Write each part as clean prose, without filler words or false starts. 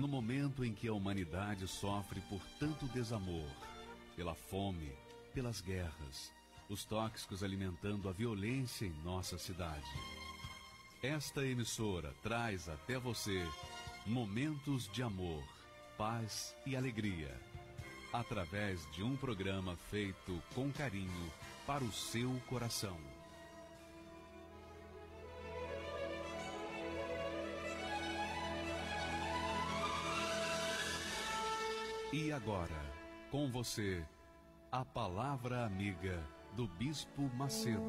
No momento em que a humanidade sofre por tanto desamor, pela fome, pelas guerras, os tóxicos alimentando a violência em nossa cidade. Esta emissora traz até você momentos de amor, paz e alegria, através de um programa feito com carinho para o seu coração. E agora, com você, a Palavra Amiga do Bispo Macedo.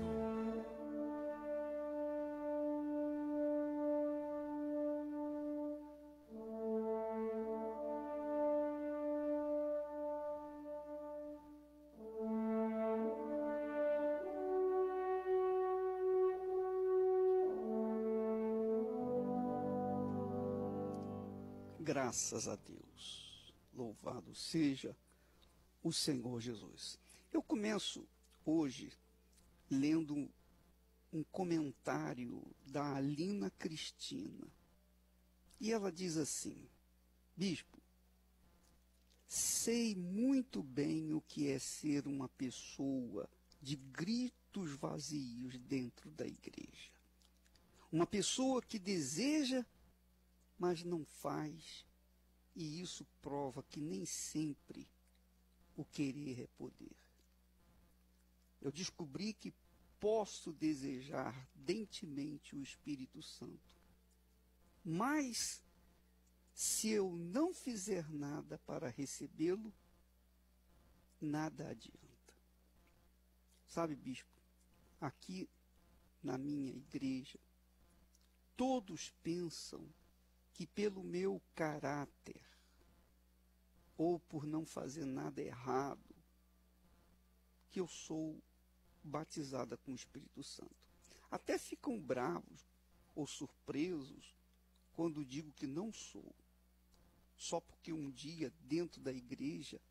Graças a Deus. Louvado seja o Senhor Jesus. Eu começo hoje lendo um comentário da Alina Cristina. E ela diz assim: Bispo, sei muito bem o que é ser uma pessoa de gritos vazios dentro da igreja. Uma pessoa que deseja, mas não faz. E isso prova que nem sempre o querer é poder. Eu descobri que posso desejar ardentemente o Espírito Santo, mas se eu não fizer nada para recebê-lo, nada adianta. Sabe, bispo, aqui na minha igreja, todos pensam que pelo meu caráter, ou por não fazer nada errado, que eu sou batizada com o Espírito Santo. Até ficam bravos ou surpresos quando digo que não sou. Só porque um dia, dentro da igreja,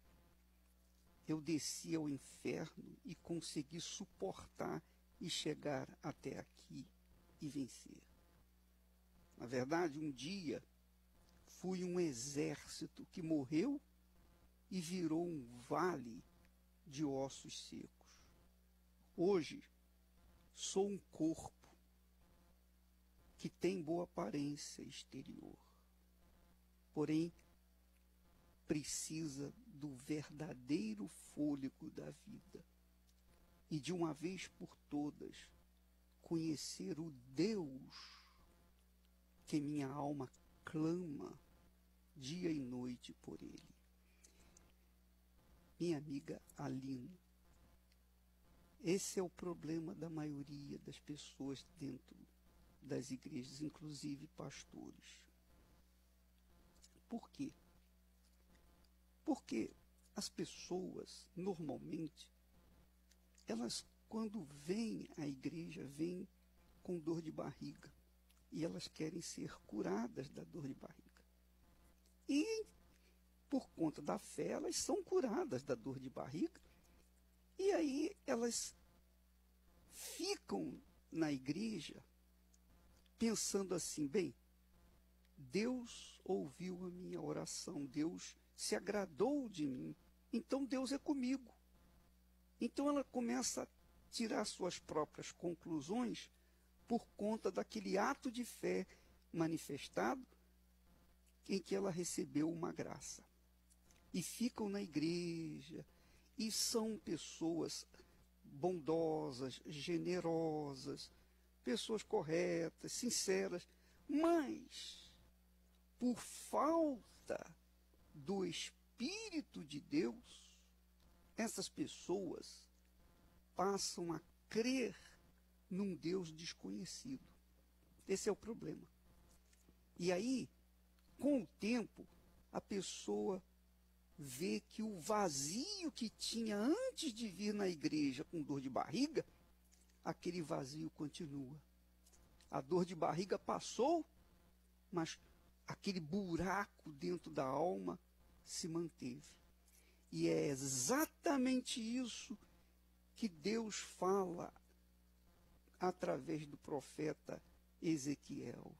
eu desci ao inferno e consegui suportar e chegar até aqui e vencer. Na verdade, um dia fui um exército que morreu e virou um vale de ossos secos. Hoje, sou um corpo que tem boa aparência exterior, porém, precisa do verdadeiro fôlego da vida e, de uma vez por todas, conhecer o Deus que minha alma clama dia e noite por ele. Minha amiga Alina, esse é o problema da maioria das pessoas dentro das igrejas, inclusive pastores. Por quê? Porque as pessoas, normalmente, elas, quando vêm à igreja, vêm com dor de barriga. E elas querem ser curadas da dor de barriga. E, por conta da fé, elas são curadas da dor de barriga. E aí elas ficam na igreja pensando assim: bem, Deus ouviu a minha oração, Deus se agradou de mim, então Deus é comigo. Então ela começa a tirar suas próprias conclusões por conta daquele ato de fé manifestado em que ela recebeu uma graça. E ficam na igreja, e são pessoas bondosas, generosas, pessoas corretas, sinceras, mas por falta do Espírito de Deus, essas pessoas passam a crer num Deus desconhecido. Esse é o problema. E aí, com o tempo, a pessoa vê que o vazio que tinha antes de vir na igreja com dor de barriga, aquele vazio continua. A dor de barriga passou, mas aquele buraco dentro da alma se manteve. E é exatamente isso que Deus fala através do profeta Ezequiel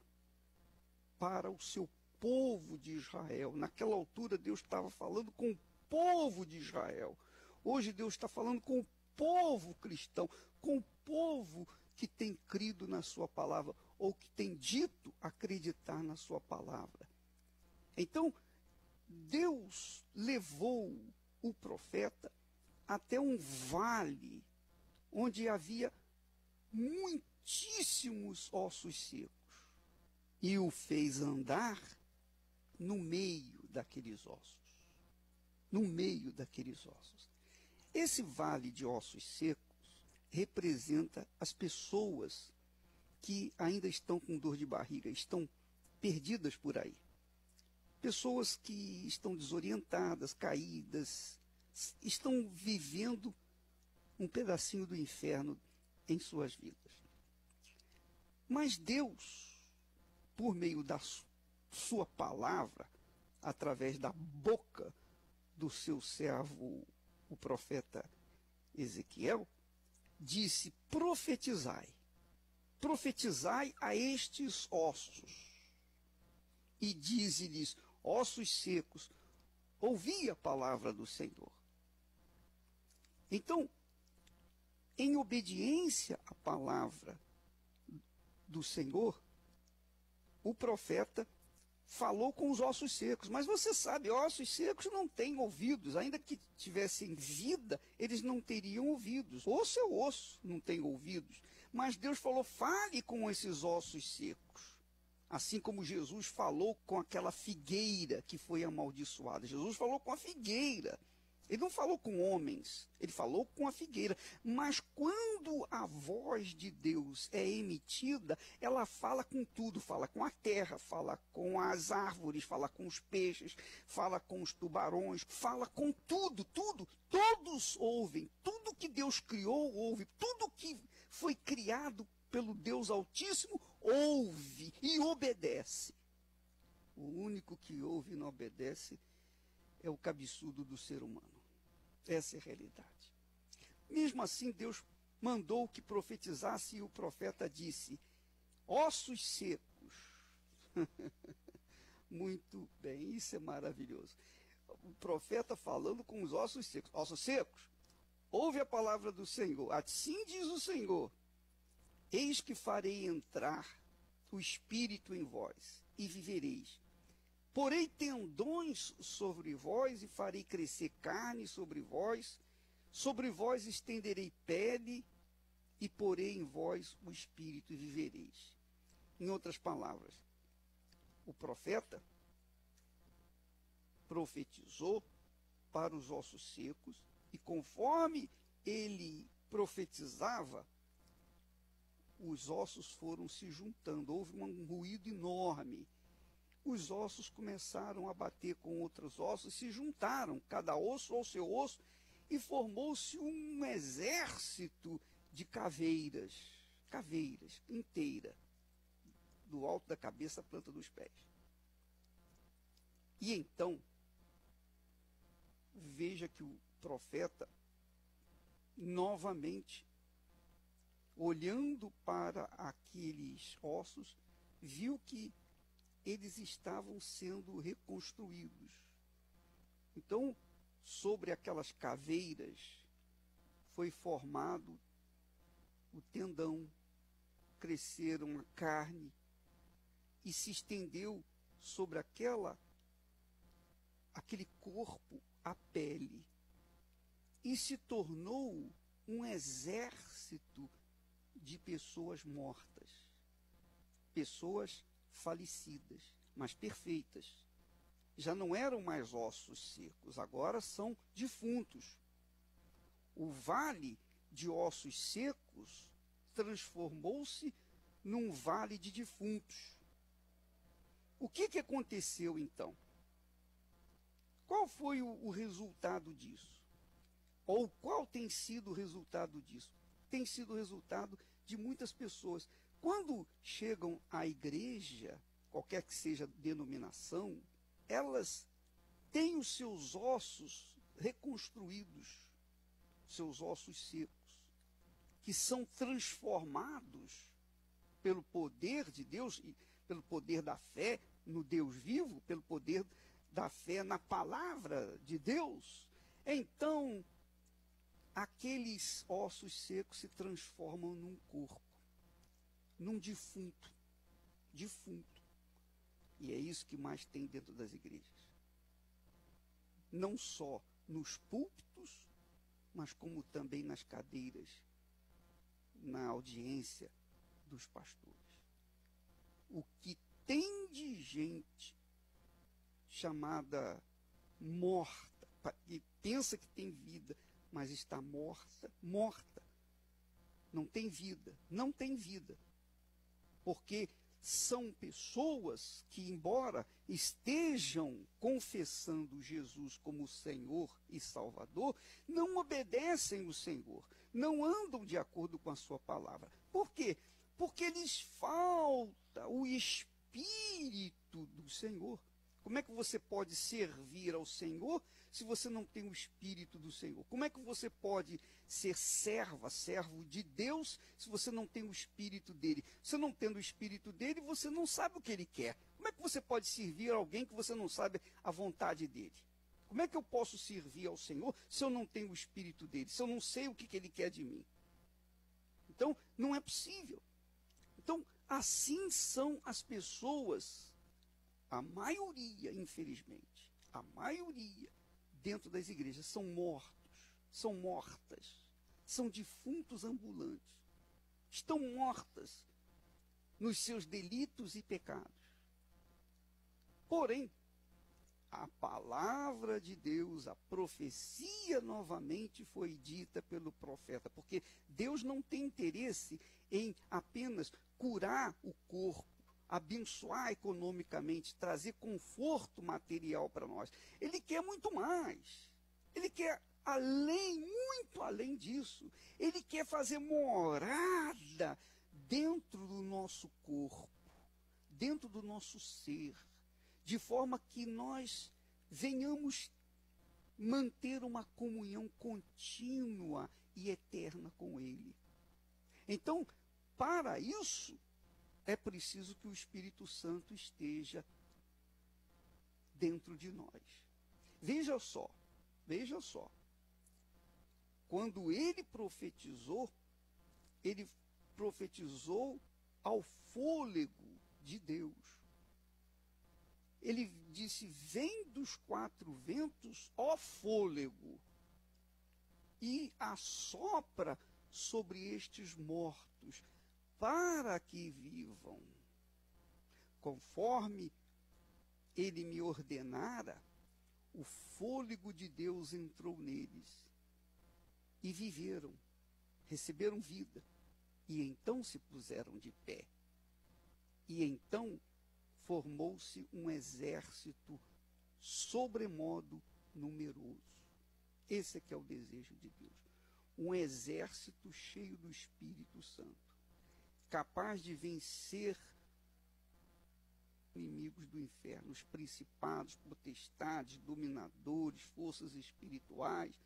para o seu povo de Israel. Naquela altura, Deus estava falando com o povo de Israel. Hoje, Deus está falando com o povo cristão, com o povo que tem crido na sua palavra, ou que tem dito acreditar na sua palavra. Então, Deus levou o profeta até um vale onde havia muitíssimos ossos secos e o fez andar no meio daqueles ossos. No meio daqueles ossos. Esse vale de ossos secos representa as pessoas que ainda estão com dor de barriga, estão perdidas por aí. Pessoas que estão desorientadas, caídas, estão vivendo um pedacinho do inferno em suas vidas. Mas Deus, por meio da sua palavra, através da boca do seu servo, o profeta Ezequiel, disse: profetizai a estes ossos, e dize-lhes: ossos secos, ouvi a palavra do Senhor. Então, em obediência à palavra do Senhor, o profeta falou com os ossos secos. Mas você sabe, ossos secos não têm ouvidos. Ainda que tivessem vida, eles não teriam ouvidos. Osso é osso, não tem ouvidos. Mas Deus falou: fale com esses ossos secos. Assim como Jesus falou com aquela figueira que foi amaldiçoada. Jesus falou com a figueira. Ele não falou com homens, ele falou com a figueira. Mas quando a voz de Deus é emitida, ela fala com tudo. Fala com a terra, fala com as árvores, fala com os peixes, fala com os tubarões, fala com tudo, tudo. Todos ouvem, tudo que Deus criou ouve, tudo que foi criado pelo Deus Altíssimo ouve e obedece. O único que ouve e não obedece é o cabeçudo do ser humano. Essa é a realidade. Mesmo assim, Deus mandou que profetizasse, e o profeta disse: ossos secos. Muito bem, isso é maravilhoso. O profeta falando com os ossos secos. Ossos secos, ouve a palavra do Senhor. Assim diz o Senhor: eis que farei entrar o Espírito em vós, e vivereis. Porei tendões sobre vós, e farei crescer carne sobre vós estenderei pele, e porei em vós o Espírito, e vivereis. Em outras palavras, o profeta profetizou para os ossos secos, e conforme ele profetizava, os ossos foram se juntando, houve um ruído enorme. Os ossos começaram a bater com outros ossos, se juntaram, cada osso ao seu osso, e formou-se um exército de caveiras inteira, do alto da cabeça à planta dos pés. E então, veja que o profeta, novamente, olhando para aqueles ossos, viu que eles estavam sendo reconstruídos. Então, sobre aquelas caveiras, foi formado o tendão, cresceram a carne, e se estendeu sobre aquele corpo a pele, e se tornou um exército de pessoas mortas, pessoas falecidas, mas perfeitas. Já não eram mais ossos secos, agora são defuntos. O vale de ossos secos transformou-se num vale de defuntos. O que aconteceu então? Qual foi o resultado disso? Ou qual tem sido o resultado disso? Tem sido o resultado de muitas pessoas. Quando chegam à igreja, qualquer que seja a denominação, elas têm os seus ossos reconstruídos, seus ossos secos, que são transformados pelo poder de Deus e pelo poder da fé no Deus vivo, pelo poder da fé na palavra de Deus, então aqueles ossos secos se transformam num corpo, num defunto. E é isso que mais tem dentro das igrejas. Não só nos púlpitos, mas como também nas cadeiras, na audiência dos pastores. O que tem de gente chamada morta, que pensa que tem vida, mas está morta. Não tem vida. Porque são pessoas que, embora estejam confessando Jesus como Senhor e Salvador, não obedecem o Senhor, não andam de acordo com a sua palavra. Por quê? Porque lhes falta o Espírito do Senhor. Como é que você pode servir ao Senhor se você não tem o Espírito do Senhor? Como é que você pode ser servo de Deus, se você não tem o Espírito dele? Você não tendo o Espírito dele, você não sabe o que ele quer. Como é que você pode servir a alguém que você não sabe a vontade dele? Como é que eu posso servir ao Senhor se eu não tenho o Espírito dele, se eu não sei o que ele quer de mim? Então, não é possível. Então, assim são as pessoas, a maioria, infelizmente, a maioria dentro das igrejas são mortas, são defuntos ambulantes, estão mortas nos seus delitos e pecados. Porém, a palavra de Deus, a profecia novamente foi dita pelo profeta, porque Deus não tem interesse em apenas curar o corpo, abençoar economicamente, trazer conforto material para nós. Ele quer muito mais. Ele quer muito além disso. Ele quer fazer morada dentro do nosso corpo, dentro do nosso ser, de forma que nós venhamos manter uma comunhão contínua e eterna com Ele. Então, para isso, é preciso que o Espírito Santo esteja dentro de nós. Veja só. Quando ele profetizou ao fôlego de Deus. Ele disse: vem dos quatro ventos, ó fôlego, e assopra sobre estes mortos, para que vivam. Conforme ele me ordenara, o fôlego de Deus entrou neles, e viveram, receberam vida, e então se puseram de pé. E então formou-se um exército sobremodo numeroso. Esse é que é o desejo de Deus. Um exército cheio do Espírito Santo, capaz de vencer inimigos do inferno, os principados, potestades, dominadores, forças espirituais,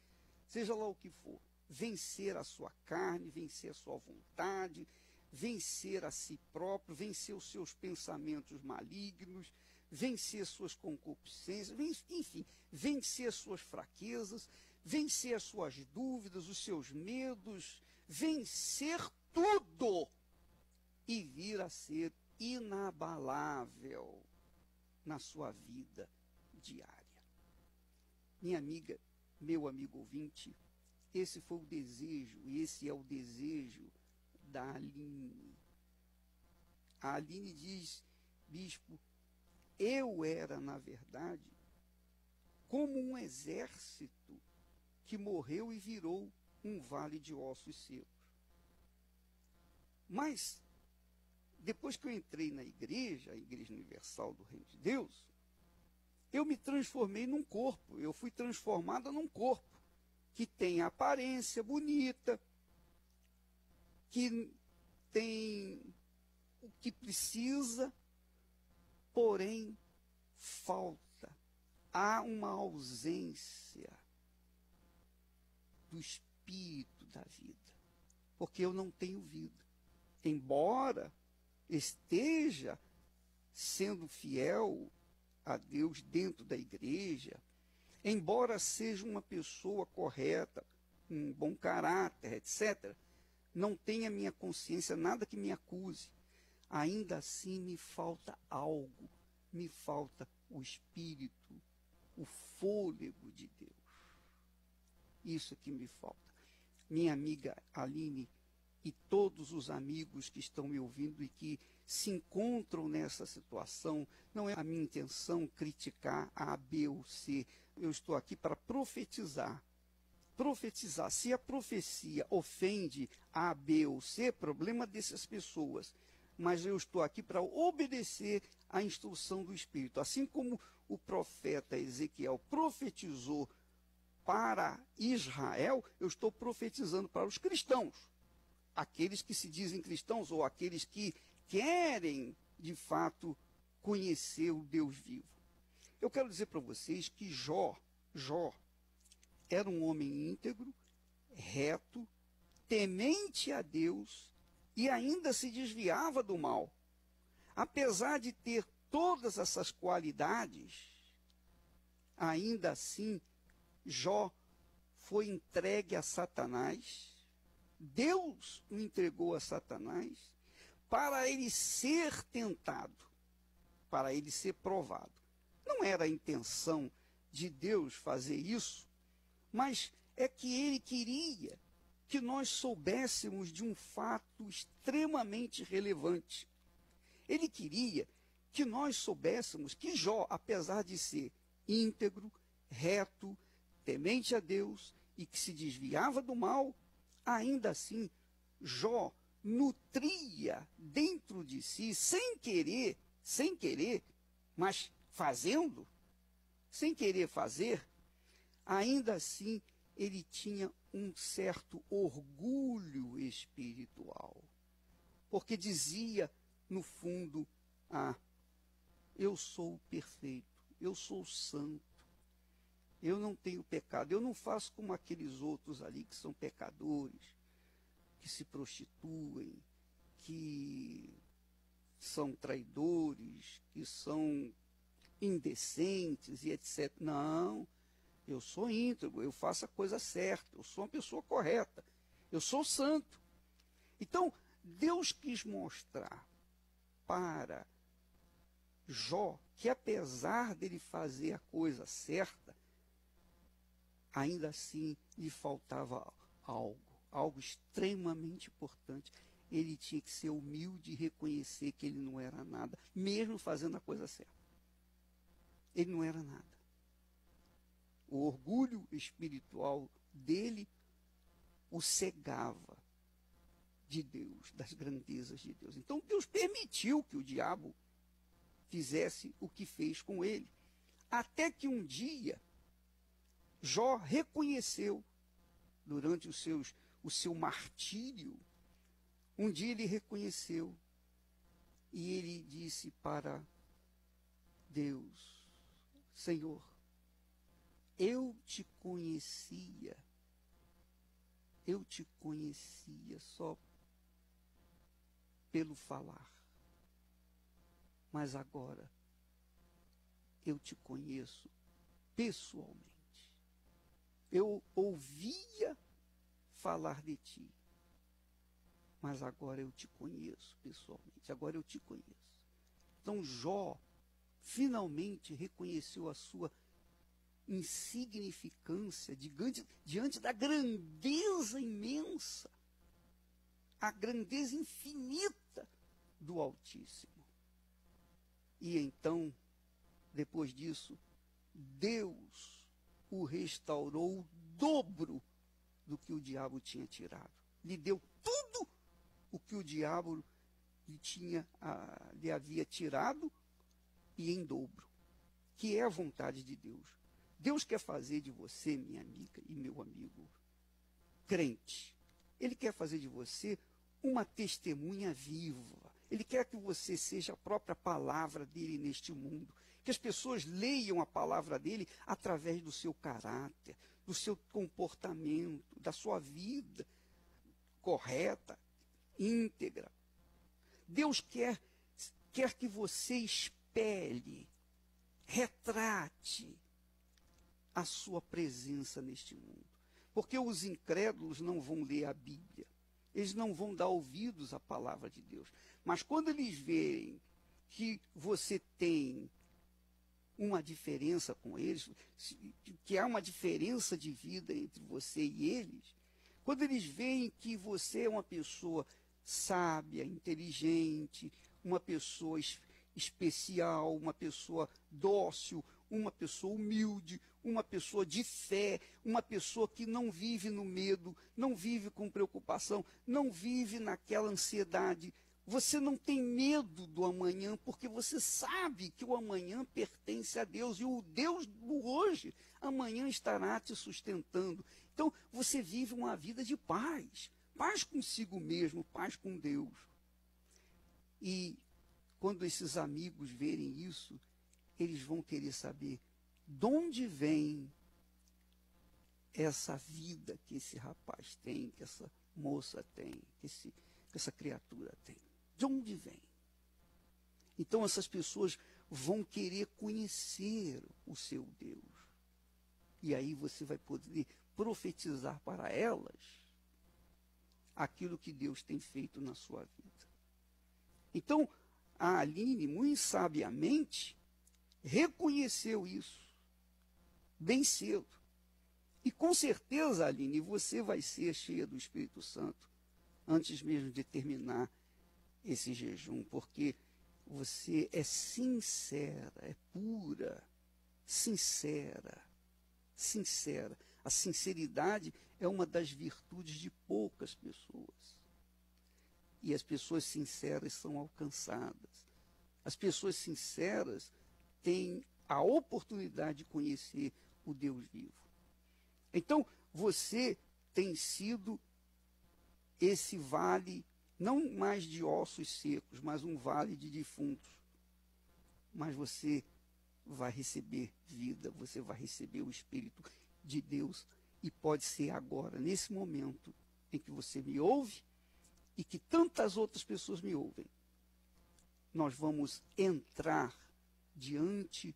seja lá o que for. Vencer a sua carne, vencer a sua vontade, vencer a si próprio, vencer os seus pensamentos malignos, vencer suas concupiscências, enfim, vencer suas fraquezas, vencer as suas dúvidas, os seus medos, vencer tudo e vir a ser inabalável na sua vida diária. Minha amiga, meu amigo ouvinte, esse foi o desejo, e esse é o desejo da Aline. A Aline diz: bispo, eu era, na verdade, como um exército que morreu e virou um vale de ossos secos. Mas, depois que eu entrei na igreja, a Igreja Universal do Reino de Deus, eu me transformei num corpo, eu fui transformada num corpo que tem aparência bonita, que tem o que precisa, porém falta. Há uma ausência do espírito da vida, porque eu não tenho vida. Embora esteja sendo fiel a Deus dentro da igreja, embora seja uma pessoa correta, um bom caráter, etc., não tenha minha consciência, nada que me acuse, ainda assim me falta algo, me falta o Espírito, o fôlego de Deus. Isso que me falta. Minha amiga Aline e todos os amigos que estão me ouvindo e que se encontram nessa situação, não é a minha intenção criticar a B ou C. Eu estou aqui para profetizar. Profetizar. Se a profecia ofende A, B ou C, problema dessas pessoas. Mas eu estou aqui para obedecer à instrução do Espírito. Assim como o profeta Ezequiel profetizou para Israel, eu estou profetizando para os cristãos. Aqueles que se dizem cristãos ou aqueles que querem, de fato, conhecer o Deus vivo. Eu quero dizer para vocês que Jó era um homem íntegro, reto, temente a Deus e ainda se desviava do mal. Apesar de ter todas essas qualidades, ainda assim, Jó foi entregue a Satanás. Deus o entregou a Satanás para ele ser tentado, para ele ser provado. Não era a intenção de Deus fazer isso, mas é que ele queria que nós soubéssemos de um fato extremamente relevante. Ele queria que nós soubéssemos que Jó, apesar de ser íntegro, reto, temente a Deus e que se desviava do mal, ainda assim, Jó nutria dentro de si, sem querer, mas fazendo, sem querer fazer, ainda assim ele tinha um certo orgulho espiritual. Porque dizia, no fundo, eu sou perfeito, eu sou santo, eu não tenho pecado, eu não faço como aqueles outros ali que são pecadores, que se prostituem, que são traidores, que são indecentes e etc. Não, eu sou íntegro, eu faço a coisa certa, eu sou uma pessoa correta, eu sou santo. Então, Deus quis mostrar para Jó que apesar dele fazer a coisa certa, ainda assim lhe faltava algo extremamente importante. Ele tinha que ser humilde e reconhecer que ele não era nada, mesmo fazendo a coisa certa. Ele não era nada. O orgulho espiritual dele o cegava de Deus, das grandezas de Deus. Então Deus permitiu que o diabo fizesse o que fez com ele. Até que um dia Jó reconheceu, durante o seu martírio, um dia ele reconheceu e ele disse para Deus: Senhor, eu te conhecia só pelo falar, mas agora eu te conheço pessoalmente. Eu ouvia falar de ti, mas agora eu te conheço pessoalmente, agora eu te conheço. Então Jó finalmente reconheceu a sua insignificância diante da grandeza imensa, a grandeza infinita do Altíssimo. E então, depois disso, Deus o restaurou o dobro do que o diabo tinha tirado. Lhe deu tudo o que o diabo lhe havia tirado e em dobro, que é a vontade de Deus. Deus quer fazer de você, minha amiga e meu amigo, crente. Ele quer fazer de você uma testemunha viva. Ele quer que você seja a própria palavra dele neste mundo. Que as pessoas leiam a palavra dele através do seu caráter, do seu comportamento, da sua vida correta, íntegra. Deus quer quer que você espelhe, retrate a sua presença neste mundo. Porque os incrédulos não vão ler a Bíblia, eles não vão dar ouvidos à palavra de Deus. Mas quando eles verem que você tem uma diferença com eles, que há uma diferença de vida entre você e eles, quando eles veem que você é uma pessoa sábia, inteligente, uma pessoa especial, uma pessoa dócil, uma pessoa humilde, uma pessoa de fé, uma pessoa que não vive no medo, não vive com preocupação, não vive naquela ansiedade. Você não tem medo do amanhã, porque você sabe que o amanhã pertence a Deus, e o Deus do hoje, amanhã estará te sustentando. Então, você vive uma vida de paz, paz consigo mesmo, paz com Deus. E quando esses amigos verem isso, eles vão querer saber de onde vem essa vida que esse rapaz tem, que essa moça tem, que essa criatura tem. De onde vem? Então essas pessoas vão querer conhecer o seu Deus. E aí você vai poder profetizar para elas aquilo que Deus tem feito na sua vida. Então, a Aline, muito sabiamente, reconheceu isso bem cedo. E com certeza, Aline, você vai ser cheia do Espírito Santo antes mesmo de terminar esse jejum, porque você é sincera, é pura, sincera. A sinceridade é uma das virtudes de poucas pessoas. E as pessoas sinceras são alcançadas. As pessoas sinceras têm a oportunidade de conhecer o Deus vivo. Então, você tem sido esse vale, não mais de ossos secos, mas um vale de defuntos. Mas você vai receber vida, você vai receber o Espírito de Deus, e pode ser agora, nesse momento em que você me ouve e que tantas outras pessoas me ouvem. Nós vamos entrar diante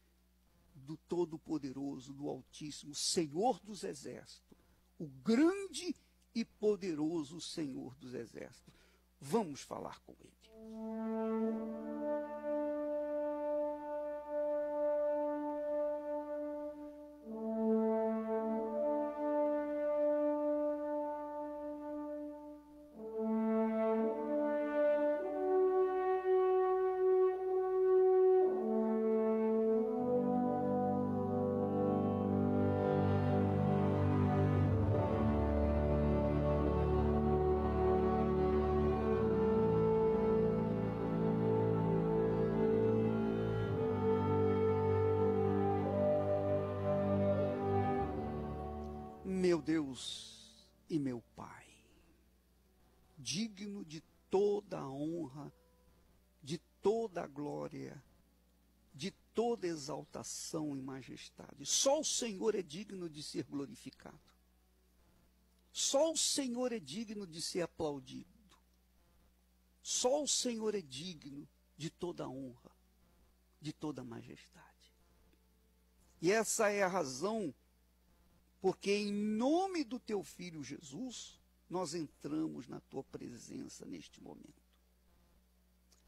do Todo-Poderoso, do Altíssimo, Senhor dos Exércitos, o grande e poderoso Senhor dos Exércitos. Vamos falar com Ele. Meu Deus e meu Pai, digno de toda a honra, de toda a glória, de toda exaltação e majestade. Só o Senhor é digno de ser glorificado. Só o Senhor é digno de ser aplaudido. Só o Senhor é digno de toda a honra, de toda a majestade. E essa é a razão porque em nome do teu Filho Jesus, nós entramos na tua presença neste momento.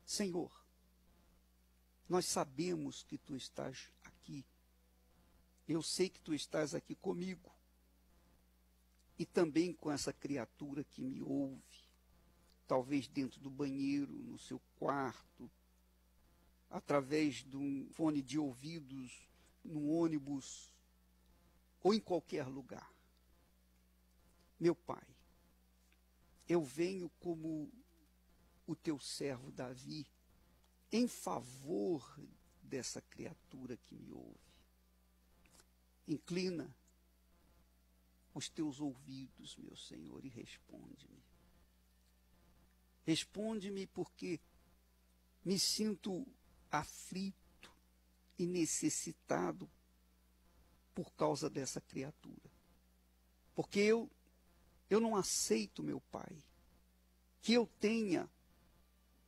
Senhor, nós sabemos que tu estás aqui. Eu sei que tu estás aqui comigo. E também com essa criatura que me ouve. Talvez dentro do banheiro, no seu quarto, através de um fone de ouvidos, num ônibus, ou em qualquer lugar. Meu Pai, eu venho como o teu servo Davi, em favor dessa criatura que me ouve. Inclina os teus ouvidos, meu Senhor, e responde-me. Responde-me porque me sinto aflito e necessitado por causa dessa criatura. Porque eu não aceito, meu Pai, que eu tenha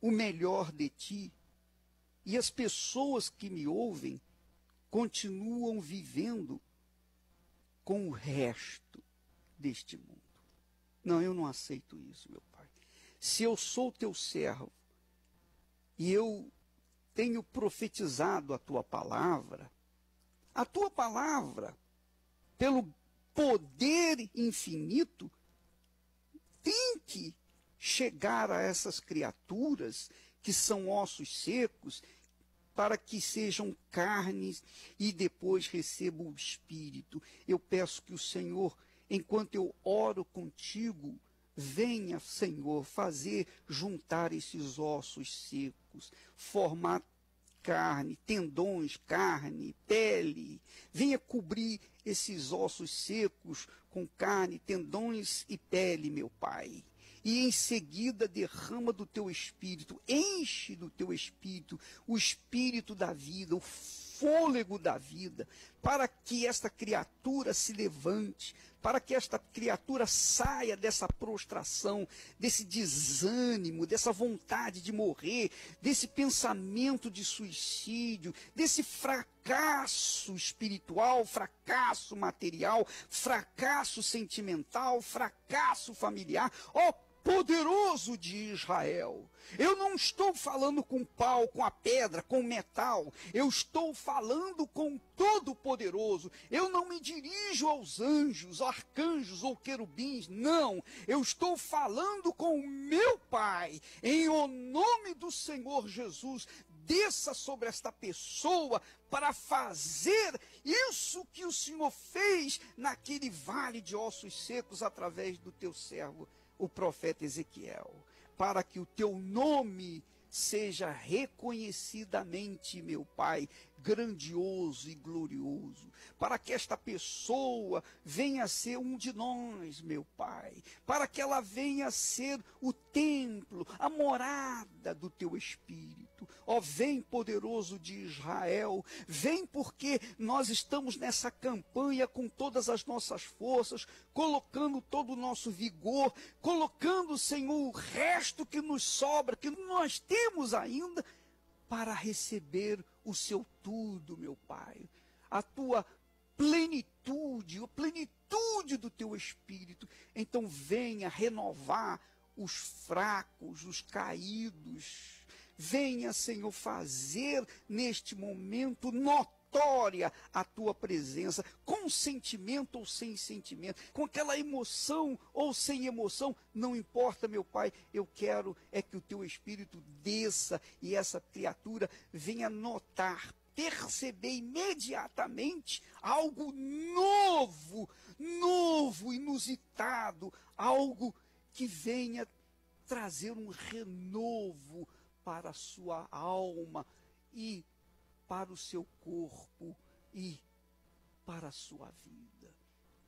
o melhor de ti E as pessoas que me ouvem continuam vivendo com o resto deste mundo. Não, eu não aceito isso, meu Pai. Se eu sou teu servo e eu tenho profetizado a tua palavra, pelo poder infinito, tem que chegar a essas criaturas que são ossos secos, para que sejam carnes e depois recebam o Espírito. Eu peço que o Senhor, enquanto eu oro contigo, venha, Senhor, fazer juntar esses ossos secos, formar carne, tendões, carne, pele. Venha cobrir esses ossos secos com carne, tendões e pele, meu Pai. E em seguida derrama do teu Espírito, enche do teu Espírito, o Espírito da vida, o fôlego da vida, para que esta criatura se levante, para que esta criatura saia dessa prostração, desse desânimo, dessa vontade de morrer, desse pensamento de suicídio, desse fracasso espiritual, fracasso material, fracasso sentimental, fracasso familiar. Ó poderoso de Israel, eu não estou falando com pau, com a pedra, com metal, eu estou falando com Todo-Poderoso. Eu não me dirijo aos anjos, arcanjos ou querubins, não, eu estou falando com o meu Pai, em o nome do Senhor Jesus. Desça sobre esta pessoa para fazer isso que o Senhor fez naquele vale de ossos secos através do teu servo, o profeta Ezequiel, para que o teu nome seja reconhecidamente, meu Pai, grandioso e glorioso, para que esta pessoa venha a ser um de nós, meu Pai, para que ela venha a ser o templo, a morada do teu Espírito. Ó, vem, poderoso de Israel, vem, porque nós estamos nessa campanha com todas as nossas forças, colocando todo o nosso vigor, colocando, Senhor, o resto que nos sobra, que nós temos ainda, para receber o seu tudo, meu Pai, a tua plenitude, a plenitude do teu Espírito. Então venha renovar os fracos, os caídos. Venha, Senhor, fazer neste momento notória a tua presença, com sentimento ou sem sentimento, com aquela emoção ou sem emoção, não importa, meu Pai, eu quero é que o teu Espírito desça e essa criatura venha notar, perceber imediatamente algo novo, inusitado, algo que venha trazer um renovo para a sua alma e para o seu corpo e para a sua vida.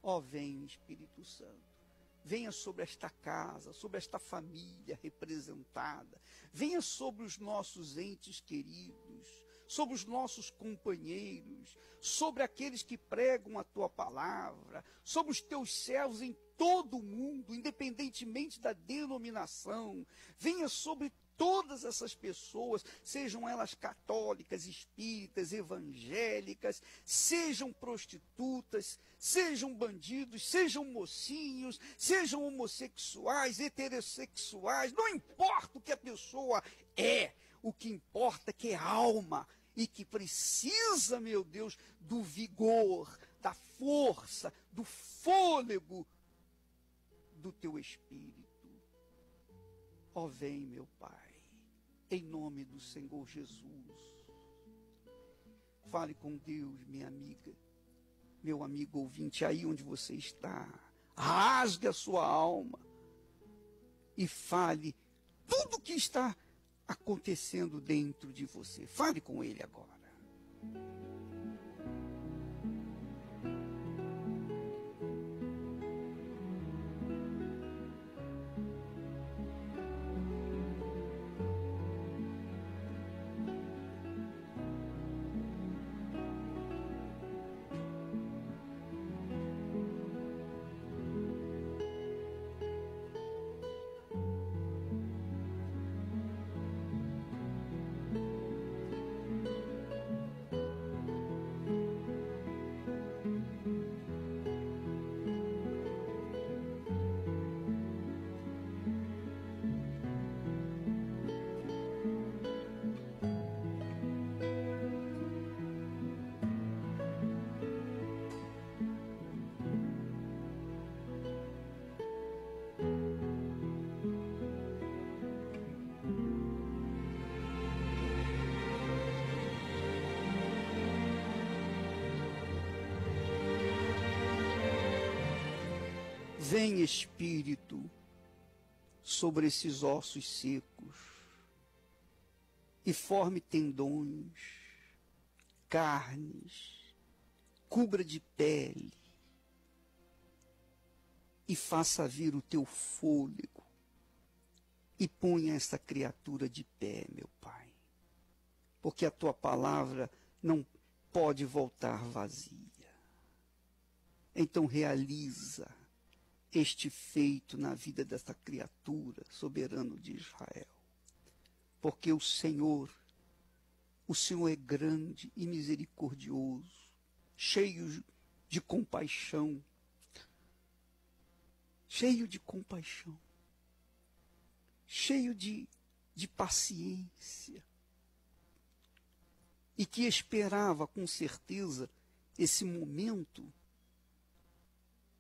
Ó, vem, Espírito Santo. Venha sobre esta casa, sobre esta família representada. Venha sobre os nossos entes queridos, sobre os nossos companheiros, sobre aqueles que pregam a tua palavra, sobre os teus servos em todo o mundo, independentemente da denominação. Venha sobre todas essas pessoas, sejam elas católicas, espíritas, evangélicas, sejam prostitutas, sejam bandidos, sejam mocinhos, sejam homossexuais, heterossexuais, não importa o que a pessoa é, o que importa é que é alma e que precisa, meu Deus, do vigor, da força, do fôlego do teu Espírito. Ó, vem, meu Pai, em nome do Senhor Jesus. Fale com Deus, minha amiga, meu amigo ouvinte, aí onde você está. Rasgue a sua alma e fale tudo o que está acontecendo dentro de você. Fale com Ele agora. Vem, Espírito, sobre esses ossos secos e forme tendões, carnes, cubra de pele e faça vir o teu fôlego e ponha essa criatura de pé, meu Pai, porque a tua palavra não pode voltar vazia. Então realiza este feito na vida dessa criatura, soberano de Israel. Porque o Senhor é grande e misericordioso, cheio de compaixão, cheio de paciência, e que esperava com certeza esse momento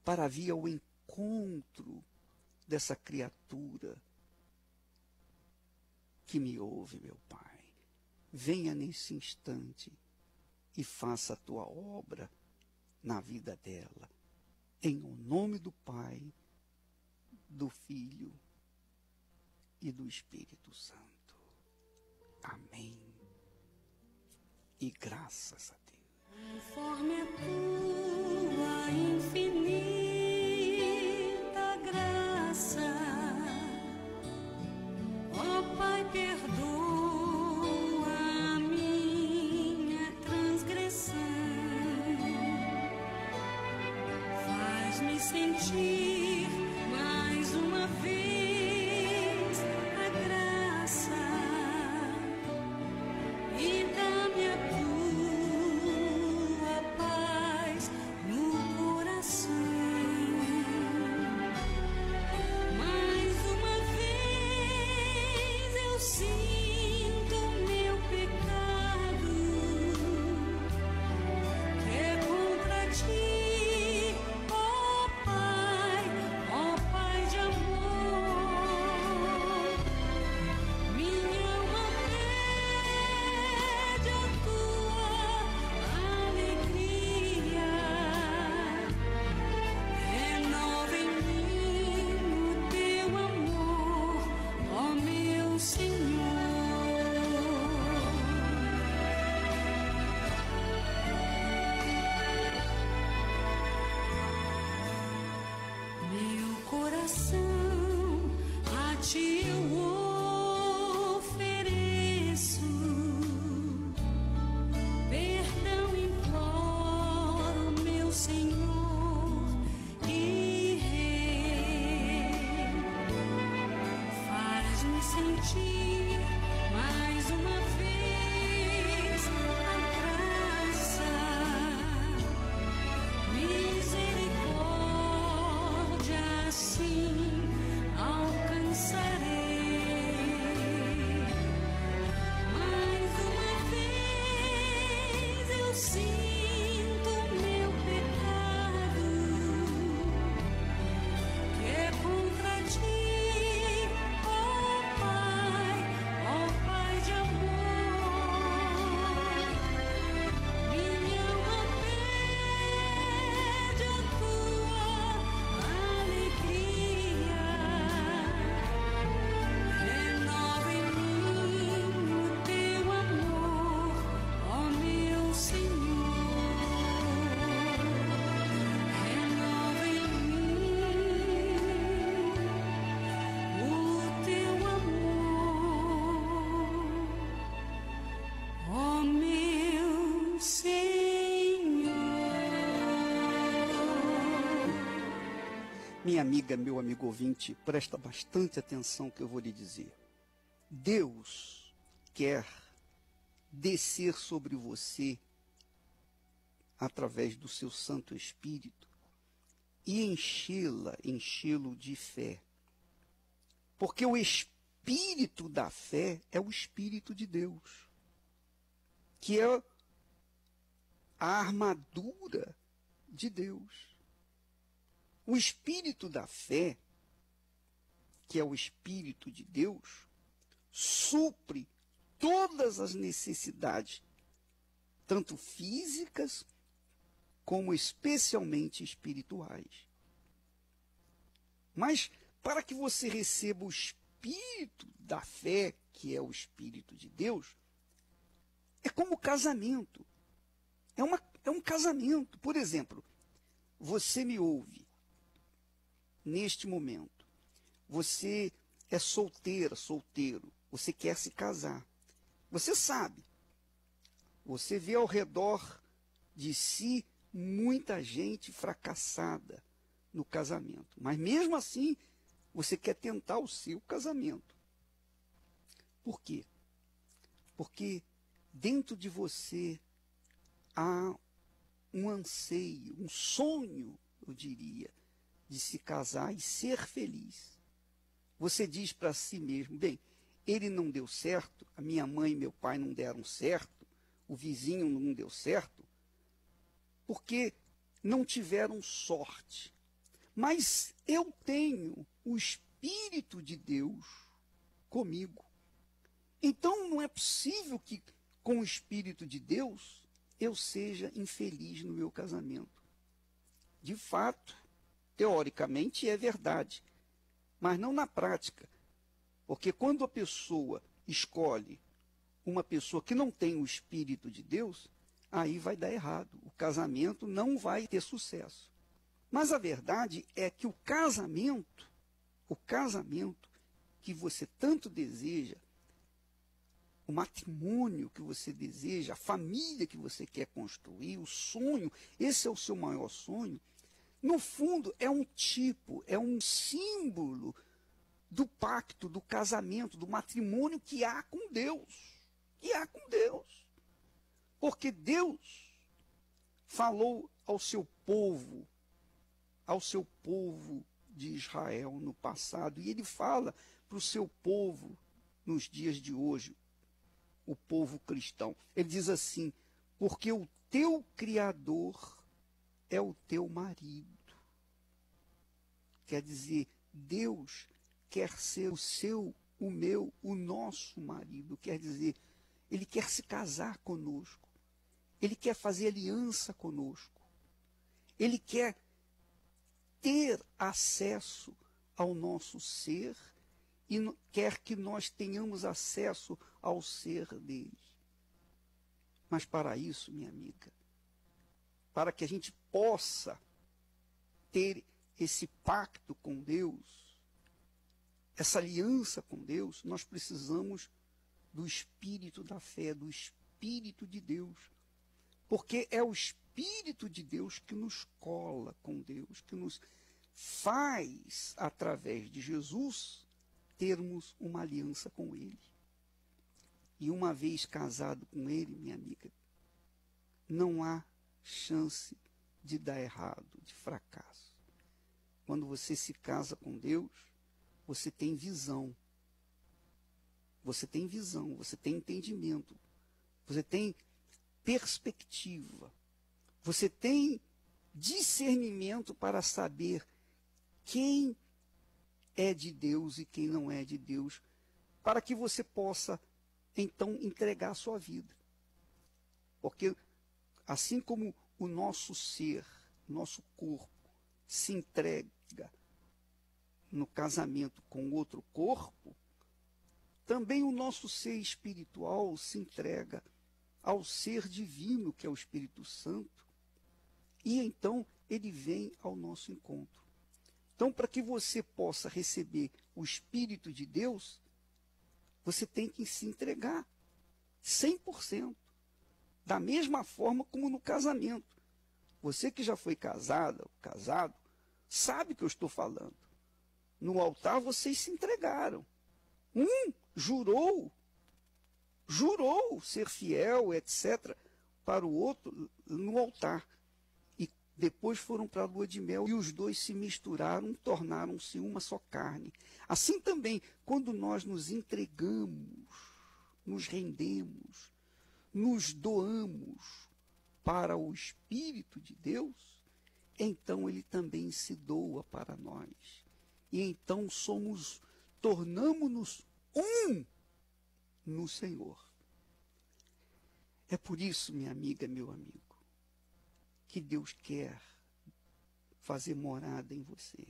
para vir ao encontro dessa criatura que me ouve, meu Pai. Venha nesse instante e faça a tua obra na vida dela, em o nome do Pai, do Filho e do Espírito Santo. Amém. E graças a Deus. Conforme a tua infinita graça, ó Pai, perdoa a minha transgressão, faz-me sentir mais uma vez a graça e dá-me a tua paz no coração. Mais uma vez eu sinto meu pecado, que é contra ti, ó Pai de amor. Minha alma pede a tua alegria, renova em mim o teu amor, ó meu Senhor. Meu coração a ti eu ofereço, perdão imploro, meu Senhor e Rei. Faz-me sentir mais uma vez a graça, misericórdia, assim alcançarei. Mais uma vez eu sinto meu pecado, que é contra ti, ó Pai de amor. Minha alma pede a tua alegria, renova em mim o teu amor, ó meu Senhor. Renova em mim o teu amor, ó meu Senhor. Minha amiga, meu amigo ouvinte, presta bastante atenção que eu vou lhe dizer. Deus quer descer sobre você através do seu Santo Espírito e enchê-lo de fé. Porque o Espírito da fé é o Espírito de Deus, que é a armadura de Deus. O Espírito da fé, que é o Espírito de Deus, supre todas as necessidades, tanto físicas como especialmente espirituais. Mas para que você receba o espírito da fé, que é o Espírito de Deus, é como casamento. É um casamento. Por exemplo, você me ouve neste momento. Você é solteira, solteiro. Você quer se casar. Você sabe. Você vê ao redor de si muita gente fracassada no casamento. Mas mesmo assim, você quer tentar o seu casamento. Por quê? Porque dentro de você há um anseio, um sonho, eu diria, de se casar e ser feliz. Você diz para si mesmo, bem, ele não deu certo, a minha mãe e meu pai não deram certo, o vizinho não deu certo, porque não tiveram sorte. Mas eu tenho o Espírito de Deus comigo. Então não é possível que com o Espírito de Deus eu seja infeliz no meu casamento. De fato, teoricamente é verdade, mas não na prática. Porque quando a pessoa escolhe uma pessoa que não tem o Espírito de Deus, aí vai dar errado. O casamento não vai ter sucesso. Mas a verdade é que o casamento que você tanto deseja, o matrimônio que você deseja, a família que você quer construir, o sonho, esse é o seu maior sonho, no fundo é um tipo, é um símbolo do pacto, do casamento, do matrimônio que há com Deus. Que há com Deus. Porque Deus falou ao seu povo de Israel no passado, e ele fala para o seu povo nos dias de hoje, o povo cristão. Ele diz assim, porque o teu Criador é o teu marido. Quer dizer, Deus quer ser o seu, o meu, o nosso marido. Quer dizer, ele quer se casar conosco. Ele quer fazer aliança conosco. Ele quer ter acesso ao nosso ser e quer que nós tenhamos acesso ao ser dele. Mas para isso, minha amiga, para que a gente possa ter esse pacto com Deus, essa aliança com Deus, nós precisamos do Espírito da fé, do Espírito de Deus. Porque é o Espírito de Deus que nos cola com Deus, que nos faz, através de Jesus, termos uma aliança com Ele. E uma vez casado com Ele, minha amiga, não há chance de dar errado, de fracasso. Quando você se casa com Deus, você tem visão. Você tem visão, você tem entendimento, você tem perspectiva, você tem discernimento para saber quem é de Deus e quem não é de Deus, para que você possa, então, entregar a sua vida. Porque, assim como o nosso ser, nosso corpo, se entrega no casamento com outro corpo, também o nosso ser espiritual se entrega ao ser divino, que é o Espírito Santo, e então ele vem ao nosso encontro. Então, para que você possa receber o Espírito de Deus, você tem que se entregar 100%, da mesma forma como no casamento. Você que já foi casada, casado, sabe o que eu estou falando. No altar vocês se entregaram. Um jurou ser fiel, etc., para o outro no altar. E depois foram para a lua de mel e os dois se misturaram, tornaram-se uma só carne. Assim também, quando nós nos entregamos, nos rendemos, nos doamos para o Espírito de Deus, então ele também se doa para nós. E então tornamo-nos um no Senhor. É por isso, minha amiga, meu amigo, que Deus quer fazer morada em você.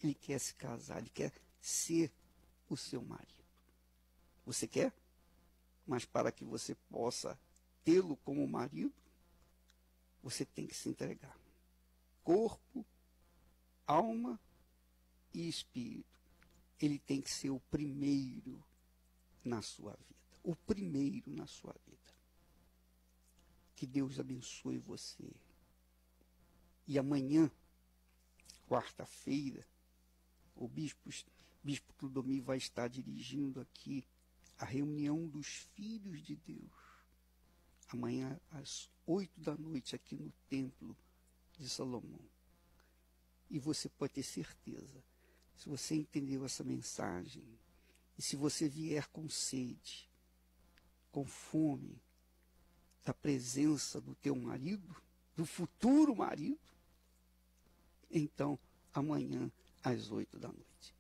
Ele quer se casar, ele quer ser o seu marido. Você quer? Mas para que você possa tê-lo como marido, você tem que se entregar. Corpo, alma e espírito. Ele tem que ser o primeiro na sua vida. O primeiro na sua vida. Que Deus abençoe você. E amanhã, quarta-feira, o bispo Clodomir vai estar dirigindo aqui a reunião dos filhos de Deus. Amanhã, às 8 da noite, aqui no Templo de Salomão. E você pode ter certeza, se você entendeu essa mensagem, e se você vier com sede, com fome, da presença do teu marido, do futuro marido, então, amanhã, às 8 da noite.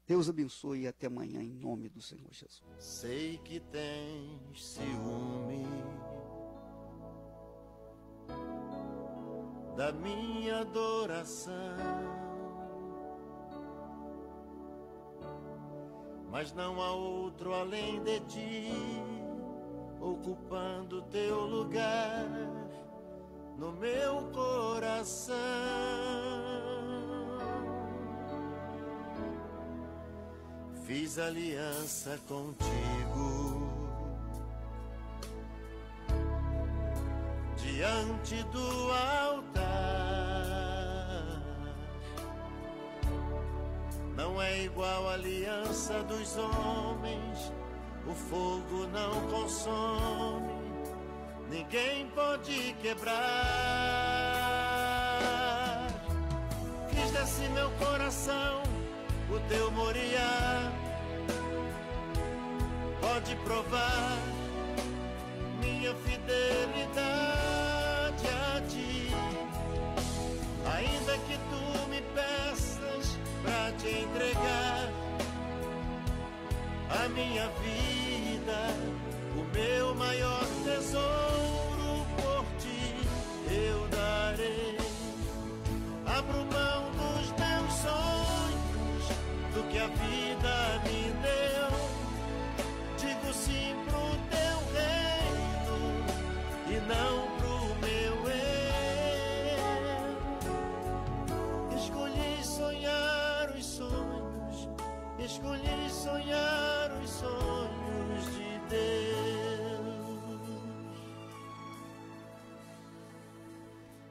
Deus abençoe e até amanhã, em nome do Senhor Jesus. Sei que tens ciúme da minha adoração, mas não há outro além de ti, ocupando teu lugar no meu coração. Fiz aliança contigo diante do altar. Não é igual a aliança dos homens, o fogo não consome, ninguém pode quebrar. Fiz desse meu coração o teu Moriá, pode provar minha fidelidade a ti. Ainda que tu me peças pra te entregar a minha vida, o meu maior tesouro, por ti eu darei. Abro mão dos meus sonhos, do que a vida me deu. Digo sim pro teu reino e não pro meu eu. Escolhi sonhar os sonhos, escolhi sonhar os sonhos de Deus.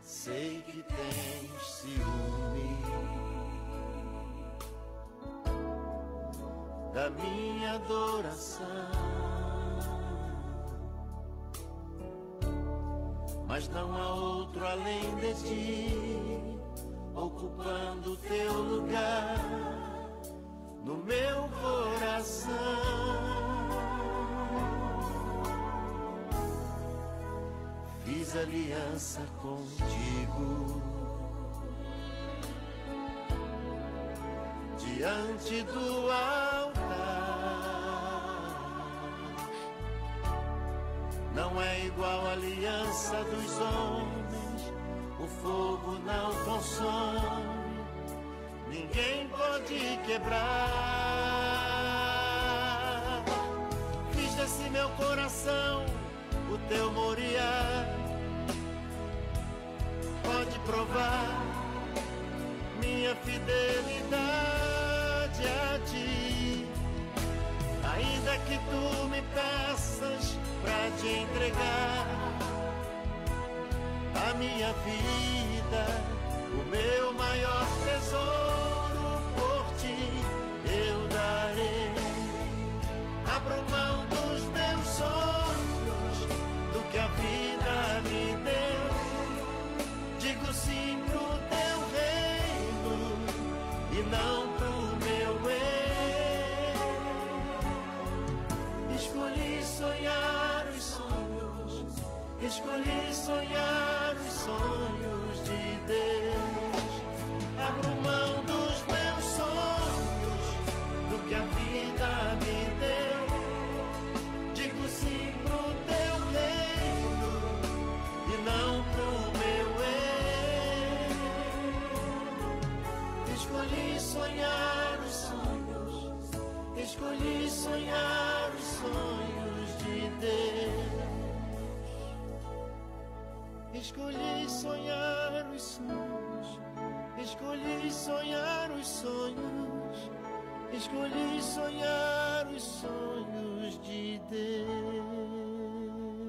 Sei que tens ciúme da minha adoração, mas não há outro além de ti, ocupando teu lugar no meu coração. Fiz aliança contigo diante do altar. Não é igual a aliança dos homens, o fogo não consome, ninguém pode quebrar. Fiz desse meu coração o teu Moriá, pode provar minha fidelidade a ti. Ainda que tu me peças pra te entregar a minha vida, o meu maior tesouro, por ti eu darei. Abro mão dos meus sonhos, do que a vida me deu. Digo sim pro teu reino e não pro meu eu. Escolhi sonhar os sonhos, escolhi sonhar os sonhos de Deus. Abro mão dos meus sonhos, do que a vida me deu. Digo sim pro teu reino e não pro meu eu. Escolhi Escolhi sonhar os sonhos, escolhi sonhar os sonhos, escolhi sonhar os sonhos de Deus.